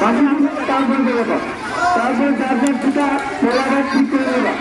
তারপর দেবো, তারপর যার যার টিকা পোলাঘাট ঠিক করে দেবো।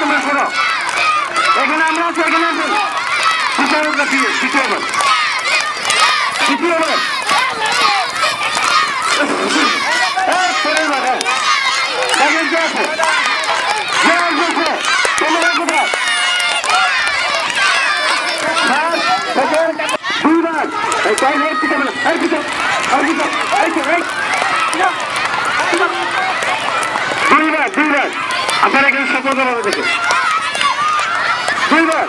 তোমরা শোনো, এখানে আমরা আছি, এখানে আসুন। আপনারা এখানে সফলভাবে দেখুন দুইবার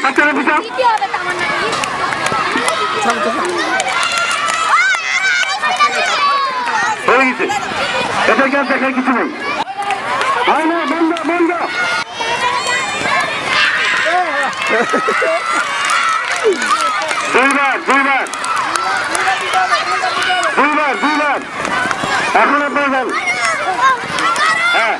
বাচ্চারা বুঝা হয়ে গেছে, এদেরকে আর দেখার কিছু নেই। হয় না, বন্ধ বন্ধ। দুইবার দুইবার দুইবার দুইবার এখন আপনারা যান। হ্যাঁ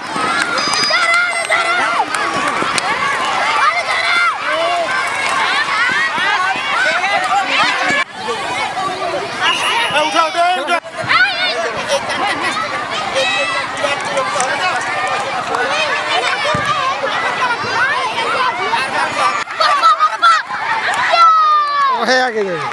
আগে যাবে।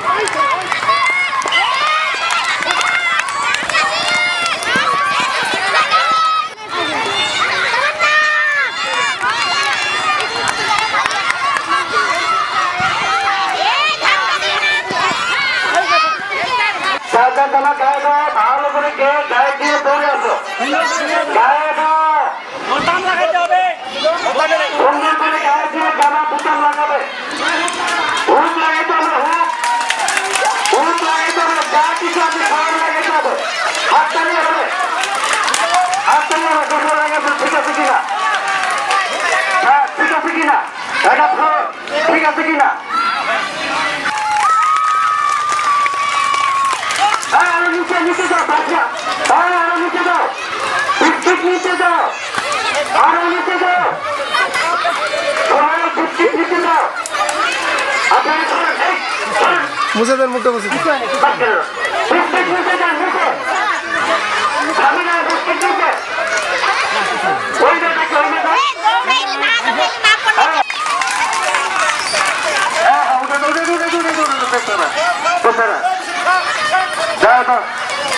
ভালো করে গায়ে দিয়ে দৌড়ে আসো, গায়ে বোতাম লাগাইতে হবে, সুন্দর করে গায়ে দিয়ে গানা বোতাম লাগাবে, হুক লাগাইতে হবে, হুক লাগাইতে হবে, যা কিছু আছে সব লাগাইতে হবে, হাত তালিয়ে হবে, হাত তালিয়ে হবে। দুপুর লাগাবে, ঠিক আছে কিনা? হ্যাঁ ঠিক আছে কিনা? এটা ঠিক আছে কিনা? আরো নিচে নিচে যাও, বাচ্চা আরো নিচে যাও, ঠিক নিচে যাও, আরো নিচে যাও, ঠিক নিচে যাও। মুছে দেন মুখটা, মুছে নিচে যান, নিচে আমি না নিচে ওই দেখো, ওই দেখো।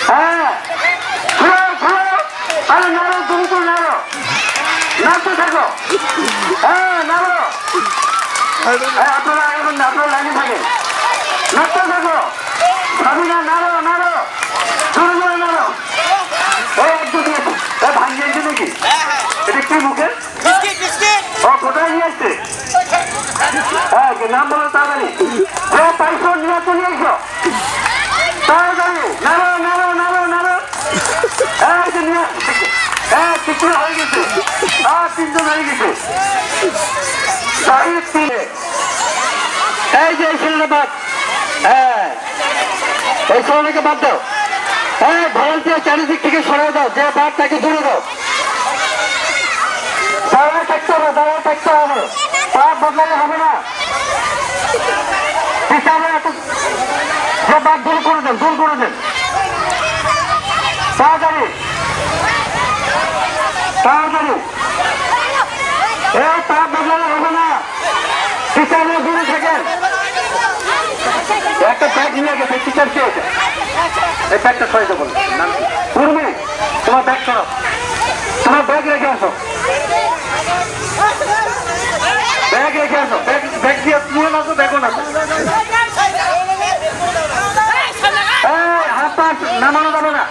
হ্যাঁ আরে নাড়ো, তুমি তো নাড়ো, নাড়তে থাকো। হ্যাঁ নাড়ো, আপনারা এখন আপনার লাইনে থাকেন, নাড়তে থাকো। আমি না নাড়ো নাড়ো, জোরে জোরে নাড়ো। ভাঙিয়ে দিয়েছে নাকি? এটা কি মুখে? ও কোথায় নিয়ে আসছে? হ্যাঁ নাম বলো তাড়াতাড়ি, পাইছো নিয়ে চলে এসো তাড়াতাড়ি, নাড়ো নাড়ো নাড়ো নাড়ো। হ্যাঁ কিছু হয়ে গেছে, তিনজন হয়ে গেছে। এই যে এই ছেলেটা বাদ, হ্যাঁ এই ছেলেটাকে বাদ দাও। হ্যাঁ ভলান্টিয়ার চারিদিক থেকে সরে দাও, যে বাদ তাকে দূরে দাও। দাঁড়ায় থাকতে হবে, দাঁড়ায় থাকতে হবে, পা বদলালে হবে না। যে বাদ দূর করে দেন, দূর করে দেন তাড়াতাড়ি তাড়াতাড়ি। পা বদলালে হবে না, পিছনে দূরে থাকেন। একটা ব্যাগ নিয়ে গেছে টিচার কে এটা এই ব্যাগটা সরাই দেবো উর্মি তোমার ব্যাগ সরাও তোমার ব্যাগ রেখে আসো ব্যাগ রেখে আসো ব্যাগ দিয়ে নিয়ে নাচো ব্যাগও নাচো হাত পা নামানো যাবে না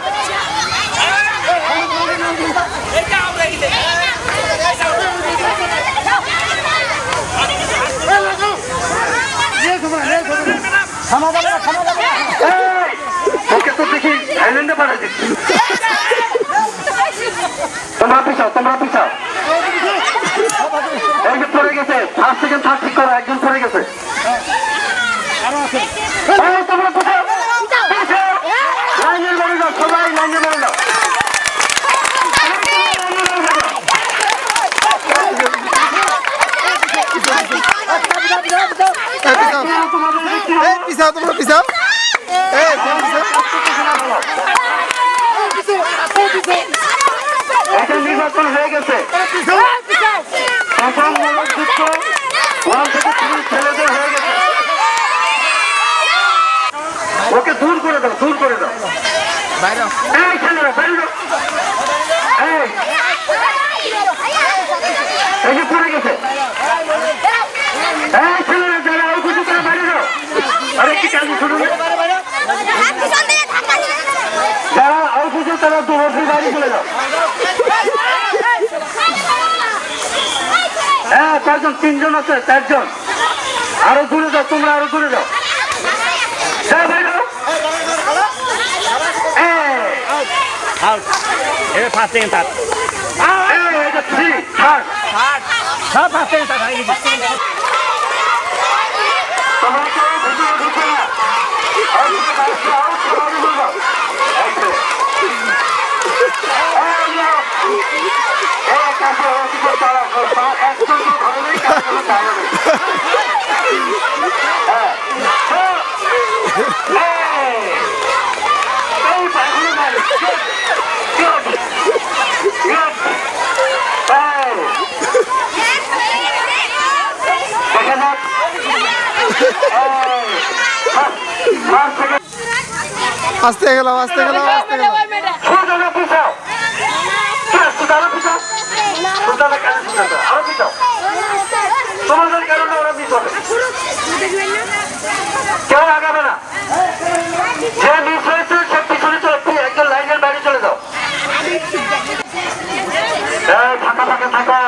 ওকে তো দেখি আইল্যান্ডে পাঠা দিচ্ছি তোমরা পিছাও এই যে পড়ে গেছে ফার্স্ট সেকেন্ড থার্ড ঠিক করো একজন পড়ে গেছে তোমরা পিছাও লাইনের বেড়ে যাও সবাই লাইনে বেড়ে যাও পিছাও তোমরা পিছাও এখন নির্বাচন হয়ে গেছে প্রথম মূলক যুদ্ধ 1 থেকে 3 ছেলেদের হয়ে গেছে ওকে দূর করে দাও এই ছেলেরা বাইরে যাও এই যে পড়ে গেছে এই ছেলেরা যারা ওই কিছু করে বাইরে যাও আরে কি কাজ শুরু যারা ওই কিছু তারা দূরে বাইরে চলে যাও হ্যাঁ 4 জন 3 জন আছে 4 জন আরো দূরে যাও তোমরা আরো দূরে যাও ফার্স্ট সেকেন্ড থার্ড সব ফার্স্ট সেকেন্ড থার্ড হয়ে গেছে আস্তে গেলাম তোমাদের কারণে ওরা মিস হবে কেউ আগাবে না যে মিস হয়েছে সে পিছনে চলে একজন লাইনের বাইরে চলে যাও ফাঁকা থাকো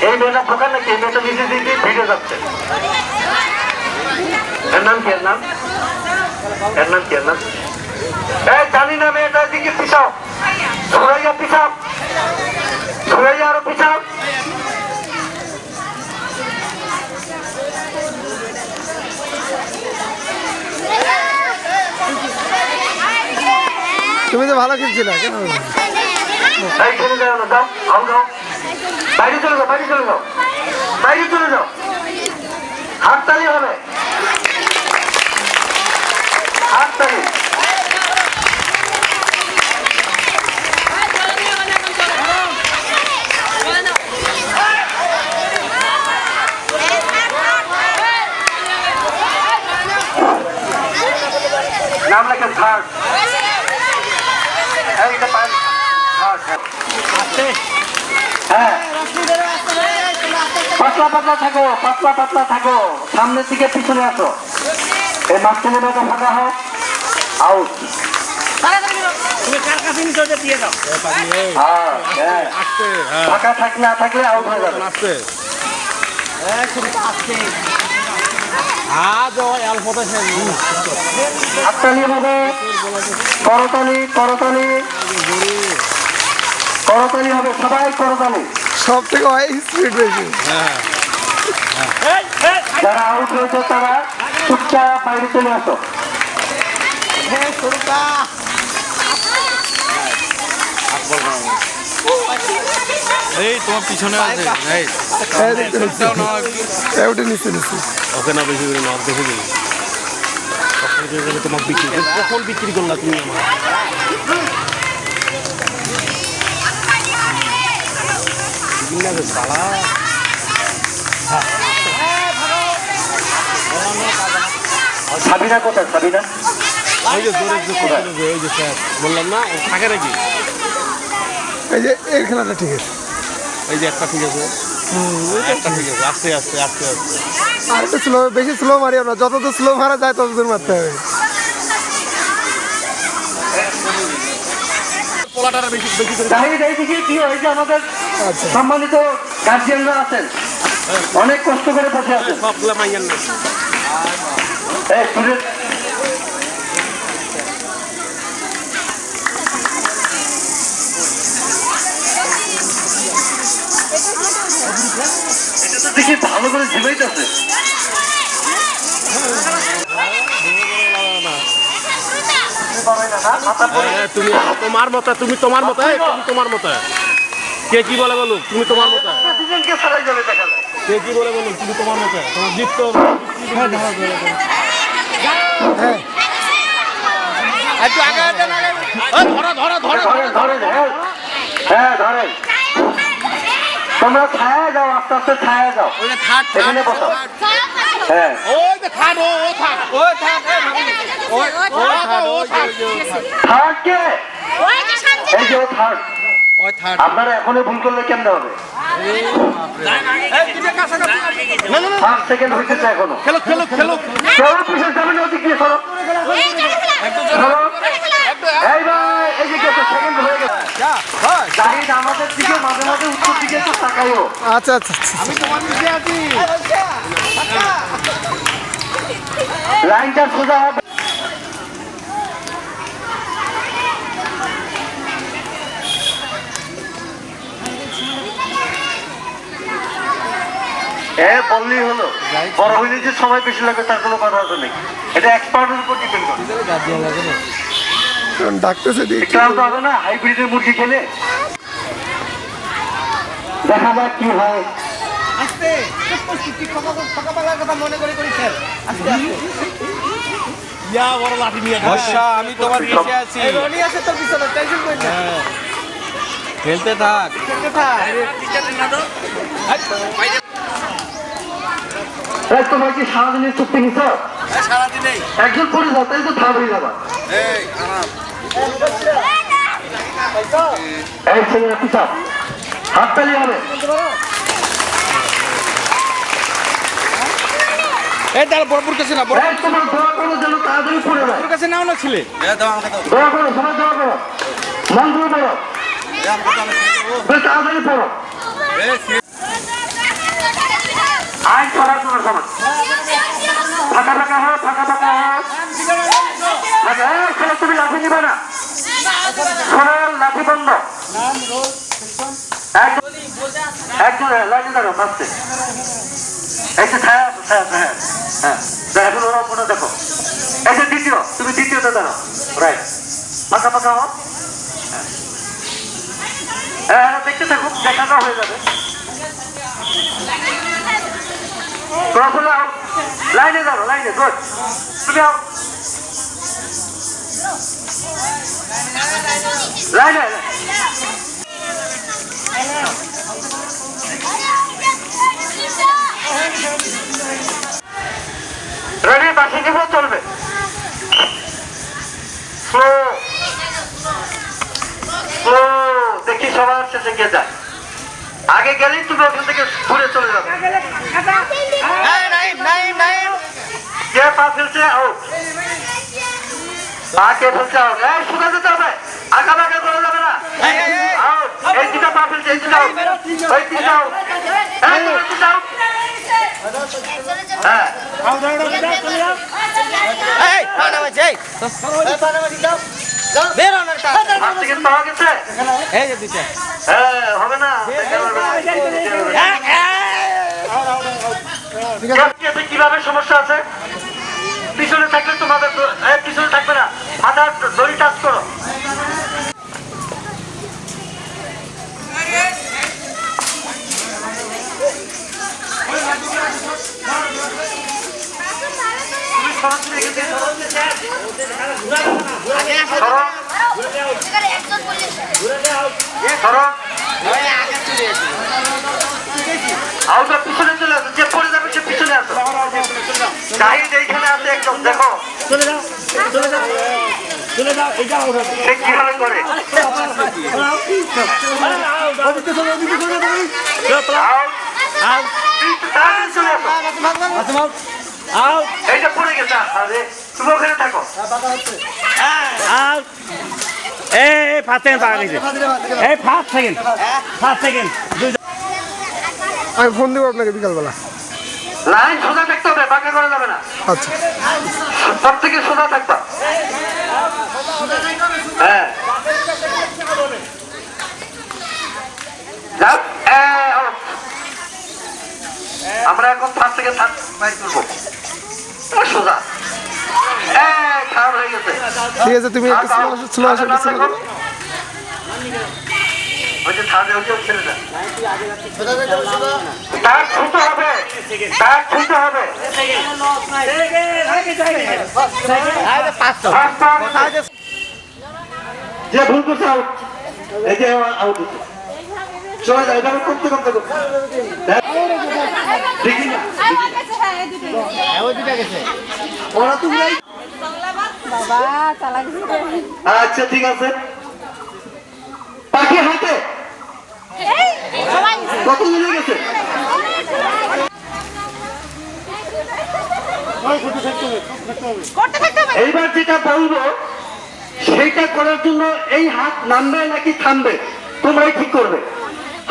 এই মেয়েটা ঢোকার নাকি এই মেয়েটা নিজে দিকে ভিড়ে যাচ্ছে এর নাম কি এই জানি না মেয়েটার দিকে পিছাও ঘুরাইয়া আরো পিছাও তুমি তো ভালো খেলছিলে কেন এই খেলে যাও না যাও বাইরে চলে যাও হাততালি হবে নাম লেখেন থার্ড হ্যাঁ পাতলা থাকো সামনের দিকে পিছনে আসো এই মাঝখানে মতো ফাঁকা হোক আউট ফাঁকা থাকলে আউট হয়ে যাবে হাততালি হবে করতালি হবে সবাই করতালি সব থেকে স্পিড বেশি যারা আউট হয়েছে তারা চুপচাপ বাইরে চলে আসো এই তোমার পিছনে আছে ওকে না বেশি করে নক দেখে দিই তোমার বিক্রি কখন বিক্রি করলা তুমি আমার পালা সাবিনা কোথায় সাবিনা? ওই যে দৌড়ে যে করছিল যে ওই যে স্যার বললাম না ও থাকে নাকি এই যে এই খেলাটা ঠিক আছে। এই যে একটা ঠিক আছে একটা ঠিক আছে আস্তে আস্তে আস্তে আস্তে আর একটু স্লো, বেশি স্লো মারিও না, যত দূর স্লো মারা যায় তত দূর মারতে হবে। পোলাটারা বেশি বেশি করে জাহিদ এইদিকে কি হয়েছে? আমাদের আচ্ছা সম্মানিত গার্জিয়ানরা আছেন, অনেক কষ্ট করে বসে আছেন। সবগুলা মাইয়ার না এই স্টুডেন্ট দেখি ভালো করে ঝিমাইতেছে। তুমি তোমার মতো তুমি তোমার মতো তুমি তোমার মতো কে কি বলে বলুক তুমি তোমার মতো দুজনকে ফেলাই যাবে দেখা যায়। কে কি বলে বলুক তুমি তোমার মতো তোমার জিত তো হ্যাঁ একটু আগে ধরো ধরো ধরো ধরেন ধরেন, হ্যাঁ ধরেন। তোমরা ছায়া যাও, আস্তে আস্তে ছায়া যাও, এখানে বসো। হ্যাঁ ওই যে থাক ও থাক ও থাক ও থাক থার্ড কে? এই যে ও থার্ড। আপনারা এখনই ভুল করলে কেমন হবে? 5 সেকেন্ড হয়েছে এখনো। খেলো খেলো খেলো কেউ পিছিয়ে যাবে না, ওদিক দিয়ে সরো। সরো। এই ভাই, এই যে কত সেকেন্ড হয়ে গেছে। জাহিদ আমাদের দিকে মাঝে মাঝে উত্তর দিকে একটু তাকাইও। আচ্ছা আচ্ছা আচ্ছা। লাইনটা সোজা হবে। বললেই হলো, বড় হইলে যে সময় বেশি লাগবে তার কোনো কথা আছে নেই। এটা এক্সপার্টের উপর ডিপেন্ড করে। ডাকতেছে দিকে ক্লান্ত হবে না হাইব্রিডের মুরগি খেলে। দেখা যাক কি হয়। ইয়া বড় লাঠি নিয়ে আমি তোমার পিছে আছি। খেলতে থাক। তোমার কি সারাদিনের চুক্তি নিছ? একজন পড়ে যাও, তাই তো থাম হয়ে যাবা। এই ছেলেরা পিছাও, হাত তালি হবে। এই দাঁড়া বড়পুর কাছে না এই তোমার দোয়া করো যেন তাড়াতাড়ি পড়ে যায়। কাছে নাও না ছিলে। দোয়া করো, সবাই দোয়া করো, মন দিয়ে পড়ো, বেশ তাড়াতাড়ি পড়ো। আইন করার জন্য সমাজ ফাঁকা ফাঁকা হও, ফাঁকা ফাঁকা হও। ছেলে তুমি লাঠি নিবে না, সোনার লাঠি বন্ধ। একজন লাঠি দেখো বাঁচতে এসে ছায়া আছে, ছায়া আছে, হ্যাঁ হ্যাঁ। এখন ওরা মনে দেখো, এসে দ্বিতীয়, তুমি দ্বিতীয়তে দেখো, রাইট। ফাঁকা ফাঁকা হও, হ্যাঁ হ্যাঁ দেখতে থাকুক, দেখাটা হয়ে যাবে। লাইনে যাবো, লাইনে গুড, তুমি আও লাইনে। রেডি, বাকি দিব চলবে। স্লো স্লো, দেখি সবার শেষে কে যায়। আগে গেলেই তুমি ওখান থেকে ঘুরে চলে যাবে। কে পা ফেলছে আউট, পা কে ফেলছে আউট। এই সোজা যেতে হবে, আঁকা বাঁকা করা যাবে না। আউট, এই দুটা পা ফেলছে, এই দুটা আউট, ওই তিনটা আউট, এই তোমার তিনটা আউট। হ্যাঁ হাত থেকে পাওয়া গেছে। হ্যাঁ হবে না, কিভাবে সমস্যা আছে? পিছনে থাকলে তোমাদের পিছনে থাকবে না, মাথার দড়ি টাচ করো। আউটার পিছনে চলে আসো, যে পড়ে যাবে সে পিছনে আসো। জাহিদ এইখানে আছে, একদম দেখো চলে যাও চলে যাও চলে যাও এটা আউট হবে সে কিভাবে করে আউট তাড়াতাড়ি চলে আসো আউট এই যে পড়ে গেছে আরে তুমি ওখানে থাকো আউট এই 5 সেকেন্ড পাকা গেছে এই 5 সেকেন্ড 5 সেকেন্ড আমি ফোন দেবো আপনাকে বিকালবেলা। লাইন সোজা থাকতে হবে বাঁকা করা যাবে না আচ্ছা সব থেকে সোজা থাকবা হ্যাঁ যাও, out। আমরা এখন 5 থেকে 7 মাইল করবো সোজা খারাপ হয়ে গেছে ঠিক আছে, তুমি একটু স্লো আসো একটু স্লো করো। ওই যে ছাদে ওই যে ছেলেটা তার ছুটতে হবে তার ছুটতে হবে যে ভুল করছে আউট এই যে আউট চলে যায় এভাবে করতে করতে দেখি না ওরা তুমি বাবা চালাক আচ্ছা ঠিক আছে পাখি হাতে কত মিলে গেছে এইবার যেটা বলবো সেইটা করার জন্য এই হাত নামবে নাকি থামবে তোমরাই ঠিক করবে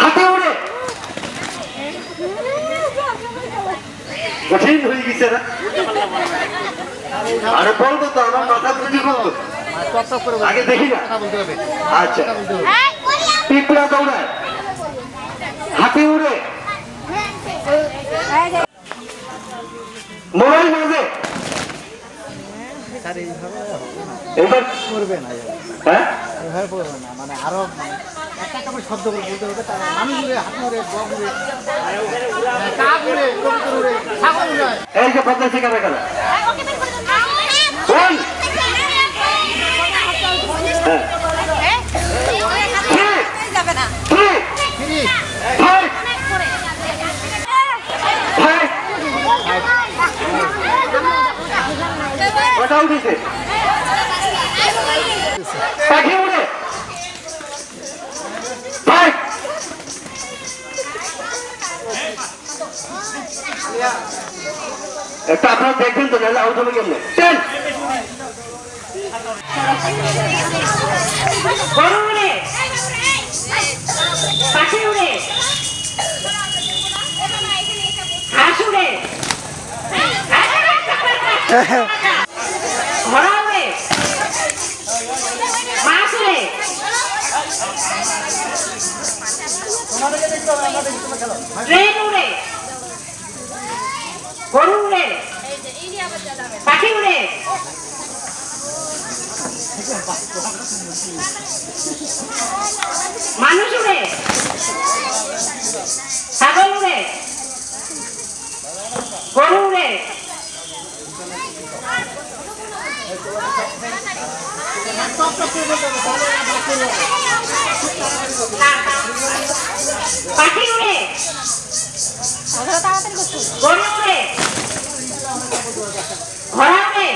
হাতে উড়ে কঠিন হয়ে গেছে না আরে বলবো তো আমার মাথা বুদ্ধি করতো আগে দেখি না আচ্ছা পিঁপড়া দৌড়ায় হাতে উড়ে মোবাইল বাজে এবার করবে না হ্যাঁ মানে আরো একটা করে শব্দ করে বলতে হবে তার মানুষ উড়ে হাত উড়ে বক উড়ে কাক উড়ে কবুতর উড়ে ছাগল উড়ে এই যে বদলা শেখাবে কেন বল কটা উঠেছে পাখি উড়ে একটা আপনারা দেখবেন তো নাহলে আউট হবে কেমনে গরু উড়ে পাখি উড়ে হাঁস উড়ে ঘোড়া উড়ে মাছ উড়ে ট্রেন উড়ে গরু উড়ে পাখি উড়ে মানুষ উড়ে ছাগল উড়ে গরু উড়ে পাখি উড়ে গরু উড়ে ঘোড়া উড়ে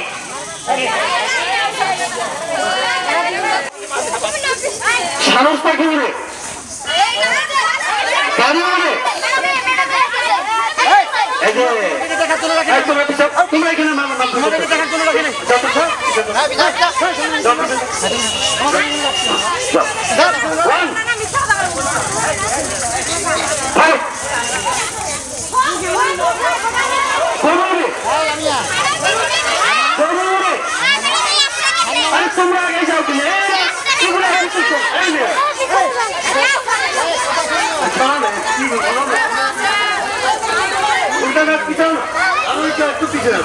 সারস পাখি উড়ে গাড়ি উড়ে এই যে তোমরা পিছন তোমরা এখানে তোমরা আগে যাও তুমি পিছন আমি একটু পিছনে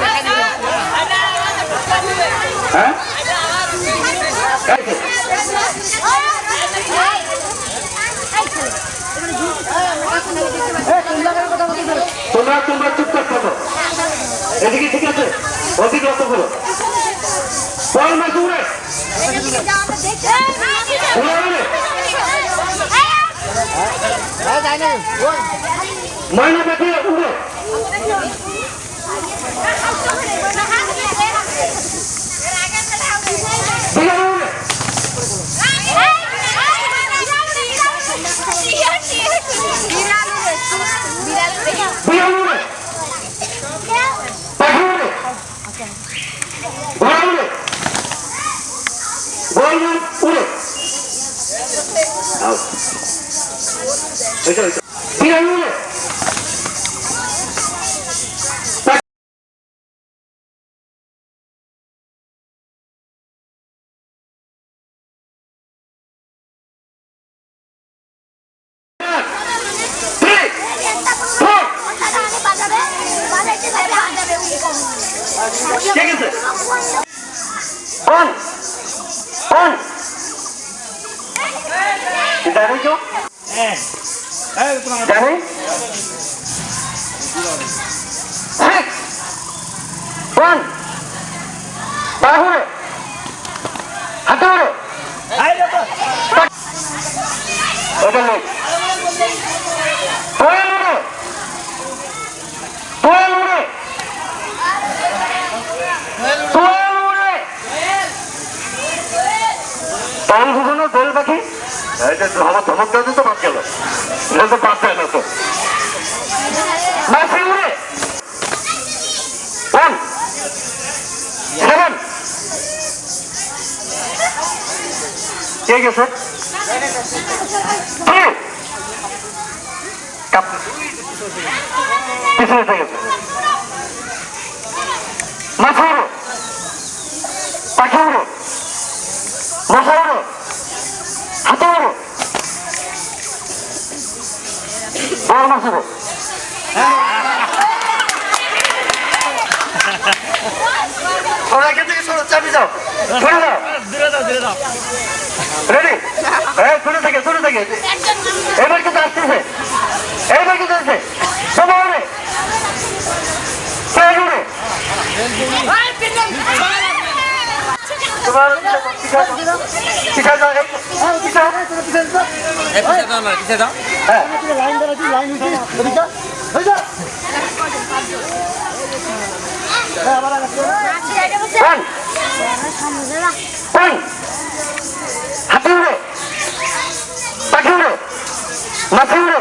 হ্যাঁ তোমরা তোমরা চুপচাপ থাকো এদিকে ঠিক আছে অধিক লক্ষ্য করো বল মাছ উড়ে ময়না পাখি উড়ে বিড়াল উড়ে পাখি উড়ে ঘোড়া উড়ে গোয়াল উড়ে বিড়াল উড়ে ঠিক আছে অন অন জানি কেউ জানি অন বাহুরে হাতে উড়ে ওটা নেই কোয়েল উড়ে কোয়েল উড়ে কোয়েল উড়ে তাল ভুবনো দোল পাখি আমার ধমক দেওয়া তো বাদ গেল এটা তো বাদ যায় না তো মাছি উড়ে অন সেভেন কে গেছে পিছনে গেছে মাথা উড়ো পাখি উড়ো মশা উড়ো হাতে উড়ো বড় মাছ উড়ো ওরা এখান থেকে চাপি যাও সরে যাও রেডি হ্যাঁ শুরু থেকে এবার কিন্তু আসতেছে সবাই উড়ে কে উড়ে তোমার পিছা যাও পিছা হ্যাঁ লাইন ধরেছি লাইন হয়েছে এদিকে হয়ে যা আবার হাতি উড়ে পাখি উড়ে মাছি উড়ে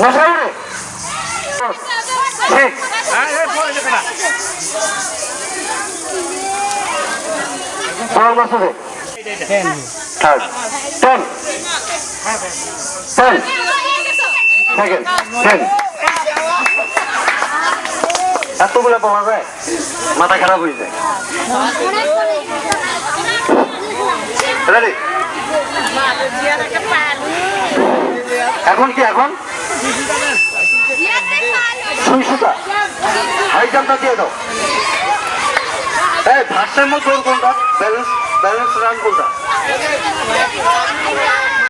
মশা উড়ে ঠিক বড় মাছ উড়ে থার্ড 10 সেকেন্ড 10 এতগুলো পাওয়া যায় মাথা খারাপ হয়ে যায় রেডি এখন কি এখন সুই সুতা হাই জাম্পটা দিয়ে দাও ভারসাম্য জোর কোনটা ব্যালেন্স রান কোনটা